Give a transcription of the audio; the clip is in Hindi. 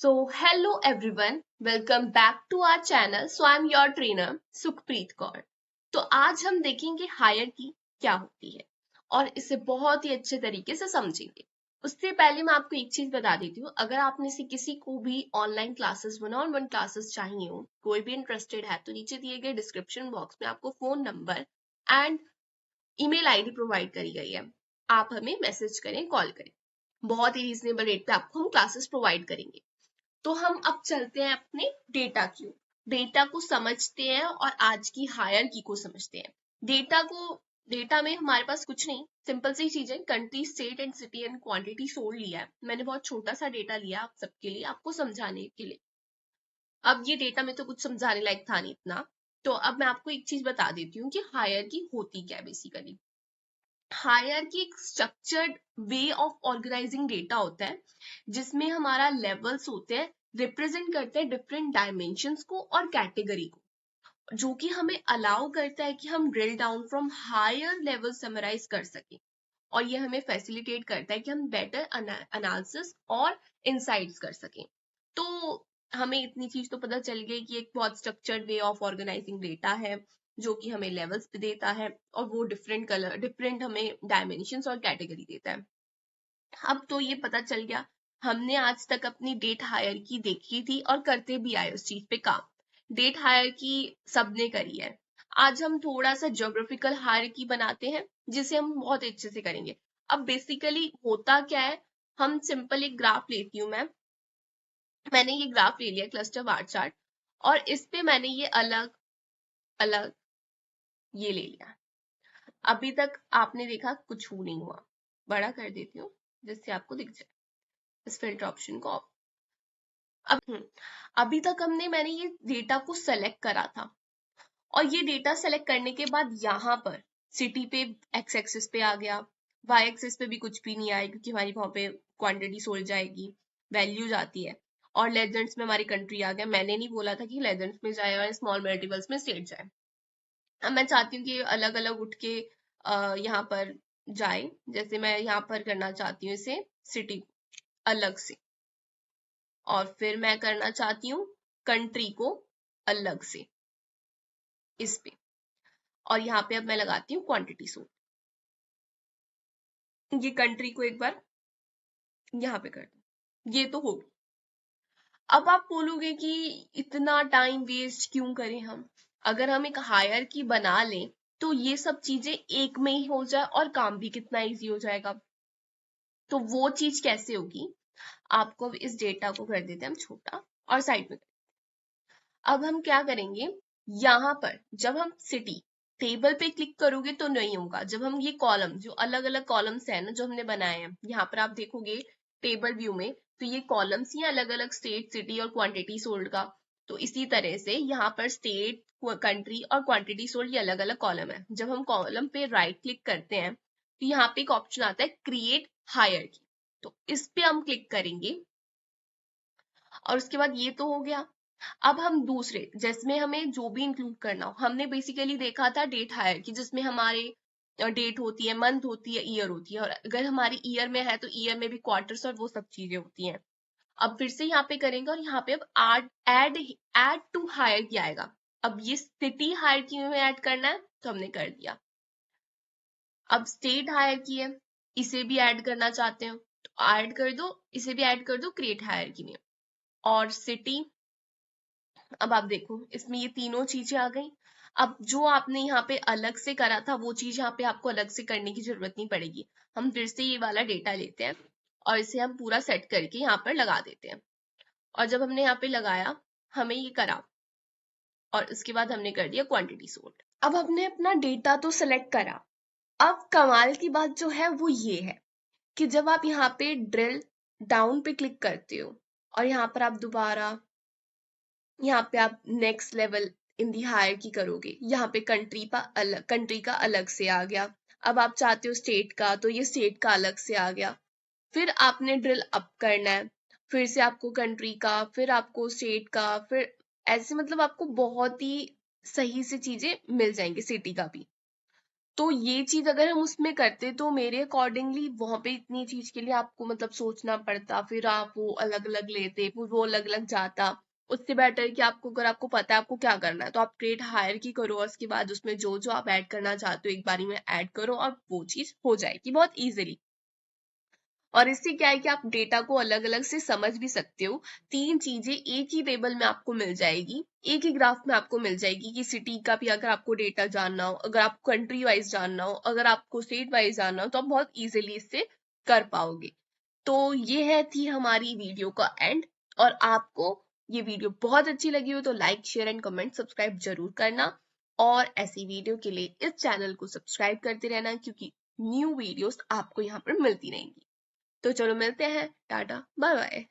Hello everyone, welcome back to our channel. I'm your trainer Sukhpreet Kaur. तो आज हम देखेंगे हायरार्की क्या होती है और इसे बहुत ही अच्छे तरीके से समझेंगे। उससे पहले मैं आपको एक चीज बता देती हूँ, अगर आप में से किसी को भी ऑनलाइन क्लासेस 1-on-1 क्लासेस चाहिए हो, कोई भी इंटरेस्टेड है, तो नीचे दिए गए डिस्क्रिप्शन बॉक्स में आपको phone number and email ID provide करी गई है। आप हमें मैसेज करें, कॉल करें, बहुत ही रीजनेबल रेट पे आपको हम क्लासेस प्रोवाइड करेंगे। तो हम अब चलते हैं अपने डेटा क्यू। डेटा को समझते हैं और आज की हायरार्की को समझते हैं। डेटा में हमारे पास कुछ नहीं, सिंपल सी चीजें, country, state and city and quantity sold लिया है। मैंने बहुत छोटा सा डेटा लिया आप सबके लिए, आपको समझाने के लिए। अब ये डेटा में तो कुछ समझाने लायक था नहीं इतना, तो अब मैं आपको एक चीज बता देती हूँ कि हायरार्की होती क्या है। बेसिकली हायरार्की एक structured way of organising data होता है, जिसमें हमारा लेवल्स होते हैं, रिप्रेजेंट करते हैं डिफरेंट डायमेंशंस को और कैटेगरी को, जो कि हमें अलाउ करता है कि हम drill down from higher level summarise कर सकें। और ये हमें फैसिलिटेट करता है कि हम बेटर एनालिसिस और इंसाइट्स कर सकें। तो हमें इतनी चीज तो पता चल गई कि एक बहुत structured way of organising data है, जो कि हमें लेवल्स पे देता है और वो डिफरेंट हमें डायमेंशंस और कैटेगरी देता है। अब तो ये पता चल गया, हमने आज तक अपनी डेट हायरार्की देखी थी और करते भी आए उस चीज पे काम। डेट हायरार्की सबने करी है। आज हम थोड़ा सा ज्योग्राफिकल हायरार्की बनाते हैं, जिसे हम बहुत अच्छे से करेंगे। अब बेसिकली होता क्या है, हम सिंपल एक ग्राफ लेती हूँ मैंने ये ग्राफ ले लिया, क्लस्टर बार चार्ट, और इस पे मैंने ये अलग अलग ये ले लिया। अभी तक आपने देखा कुछ नहीं हुआ, बड़ा कर देती हूँ जिससे आपको दिख जाए। इस फिल्टर ऑप्शन को अभी तक मैंने ये डेटा को सेलेक्ट करा था, और ये डेटा सेलेक्ट करने के बाद यहाँ पर सिटी पे एक्स एक्सिस पे आ गया, वाई एक्सिस पे भी कुछ भी नहीं आया, क्योंकि हमारी वहां पे क्वांटिटी सोल्ड जाएगी, वैल्यू जाती है, और लेजेंड्स में हमारी कंट्री आ गया। मैंने नहीं बोला था कि लेजेंड्स में जाए और स्मॉल मल्टीपल्स में स्टेट जाए। अब मैं चाहती हूँ कि अलग अलग उठ के यहाँ पर जाए। जैसे मैं यहाँ पर करना चाहती हूँ इसे सिटी अलग से, और फिर मैं करना चाहती हूँ कंट्री को अलग से इस पे, और यहाँ पे अब मैं लगाती हूँ क्वांटिटी सोल्ड। ये कंट्री को एक बार यहाँ पे कर दो, ये तो होगी। अब आप बोलोगे कि इतना टाइम वेस्ट क्यों करें हम, अगर हम एक हायरार्की बना लें तो ये सब चीजें एक में ही हो जाए और काम भी कितना इजी हो जाएगा। तो वो चीज कैसे होगी, आपको इस डेटा को कर देते हैं हम छोटा और साइड में। अब हम क्या करेंगे, यहाँ पर जब हम सिटी टेबल पे क्लिक करोगे तो नहीं होगा। जब हम ये कॉलम, जो अलग अलग कॉलम्स है ना जो हमने बनाए हैं, यहाँ पर आप देखोगे टेबल व्यू में, तो ये कॉलम्स ही अलग अलग, स्टेट, सिटी और क्वांटिटी सोल्ड का। तो इसी तरह से यहाँ पर स्टेट, कंट्री और क्वांटिटी सोल्ड ये अलग अलग कॉलम है। जब हम कॉलम पे राइट क्लिक करते हैं तो यहाँ पे एक ऑप्शन आता है क्रिएट हायरार्की, तो इस पे हम क्लिक करेंगे, और उसके बाद ये तो हो गया। अब हम दूसरे, जिसमें हमें जो भी इंक्लूड करना हो, हमने बेसिकली देखा था डेट हायरार्की, जिसमें हमारे डेट होती है, मंथ होती है, ईयर होती है, और अगर हमारी ईयर में है तो ईयर में भी क्वार्टर्स और वो सब चीजें होती हैं। अब फिर से यहाँ पे करेंगे, और यहाँ पे अब एड टू हायरार्की आएगा। अब ये सिटी हायरार्की में ऐड करना है तो हमने कर दिया। अब स्टेट हायरार्की है, इसे भी ऐड करना चाहते हो तो ऐड कर दो, इसे भी ऐड कर दो क्रिएट हायरार्की में। और सिटी, अब आप देखो इसमें ये तीनों चीजें आ गई। अब जो आपने यहाँ पे अलग से करा था वो चीज यहाँ पे आपको अलग से करने की जरूरत नहीं पड़ेगी। हम फिर से ये वाला डेटा लेते हैं और इसे हम पूरा सेट करके यहाँ पर लगा देते हैं, और जब हमने यहाँ पे लगाया, हमें ये करा, और उसके बाद हमने कर दिया क्वांटिटी सोल्ड। अब हमने अपना डेटा तो सिलेक्ट करा। अब कमाल की बात जो है वो ये है कि जब आप यहाँ पे ड्रिल डाउन पे क्लिक करते हो, और यहाँ पर आप दोबारा यहाँ पे आप next level in the hierarchy करोगे, यहाँ पे कंट्री का अलग से आ गया। अब आप चाहते हो स्टेट का, तो ये स्टेट का अलग से आ गया। फिर आपने ड्रिल अप करना है, फिर से आपको कंट्री का, फिर आपको स्टेट का, फिर ऐसे मतलब आपको बहुत ही सही से चीजें मिल जाएंगी, सिटी का भी। तो ये चीज अगर हम उसमें करते तो मेरे अकॉर्डिंगली वहां पे इतनी चीज के लिए आपको मतलब सोचना पड़ता, फिर आप वो अलग अलग लेते, फिर वो अलग अलग जाता। उससे बेटर कि आपको, अगर आपको पता है आपको क्या करना है, तो आप ट्रेड हायर की करो और उसके बाद उसमें जो जो आप ऐड करना चाहते हो एक बारी में ऐड करो और वो चीज हो जाएगी बहुत इजीली। और इससे क्या है कि आप डेटा को अलग अलग से समझ भी सकते हो। तीन चीजें एक ही टेबल में आपको मिल जाएगी, एक ही ग्राफ में आपको मिल जाएगी कि सिटी का भी अगर आपको डेटा जानना हो, अगर आपको कंट्री वाइज जानना हो, अगर आपको स्टेट वाइज जानना हो, तो आप बहुत इजीली इससे कर पाओगे। तो ये है थी हमारी वीडियो का एंड। और आपको ये वीडियो बहुत अच्छी लगी हो तो like share and comment subscribe जरूर करना। और ऐसी वीडियो के लिए इस चैनल को सब्सक्राइब करते रहना, क्योंकि न्यू वीडियोस आपको यहाँ पर मिलती रहेंगी। तो चलो मिलते हैं, टाटा बाय बाय।